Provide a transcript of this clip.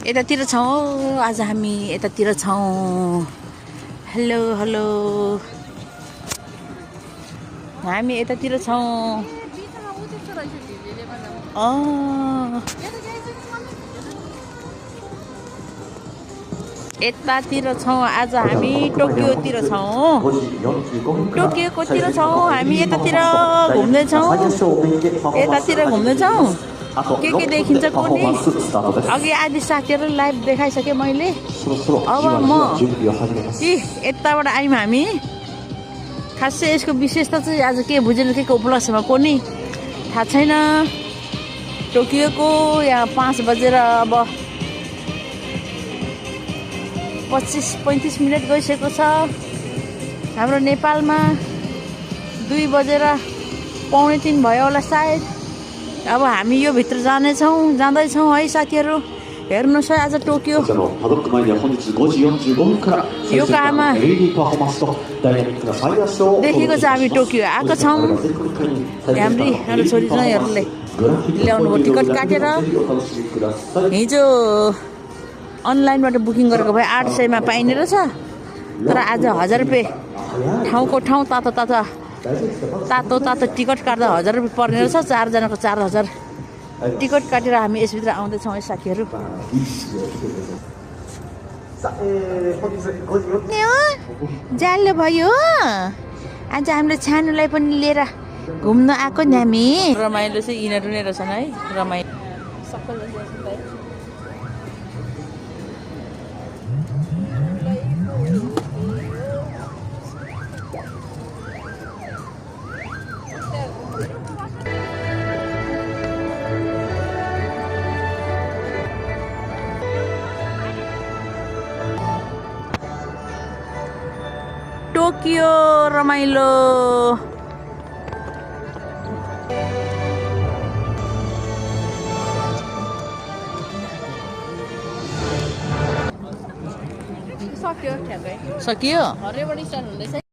यतातिर छौँ आज हामी यतातिर छौँ। हेलो हेलो हामी यतातिर छौँ। यतातिर छौँ आज हामी टोकियोतिर छौँ। टोकियोकोतिर छौँ हामी। यतातिर घुम्दैछौँ। यतातिर घुम्दैछौँ। के देखिन्छ कुनै अघि आदि साथीहरू लाइभ देखाइसकेँ मैले। अब म यताबाट आयौँ हामी। खासै यसको विशेषता चाहिँ आज के बुझेन के उपलक्ष्यमा कुनै थाहा छैन। टोकियोको यहाँ 5 बजेर अब 25-35 मिनट गइसकेको छ। हाम्रो नेपालमा 2 बजेर 2:45 भयो होला सायद। अब हामी यो भित्र जाँदैछौँ है साथीहरू। हेर्नुहोस् है आज टोकियो यो काममा देखेको छ। हामी टोकियो आएको छौँ। हाम्रो छोरीज्वाइँहरूले ल्याउनु भयो टिकट काटेर। हिजो अनलाइनबाट बुकिङ गरेको भए 800मा पाइने रहेछ। तर आज 1000 रुपियाँ ठाउँको ठाउँ तातो टिकट काट्दा 1000 रुपियाँ पर्ने रहेछ। 4 जनाको 4000 टिकट काटेर हामी यसभित्र आउँदैछौँ है साथीहरू। जालो भयो आज हाम्रो छानुलाई पनि लिएर घुम्न आएको नि हामी। रमाइलो चाहिँ यिनीहरू नै रहेछन् है। रमाइलो टोकियो रमाइलो। सकियो हरेबाट स्टार्ट हुँदैछ।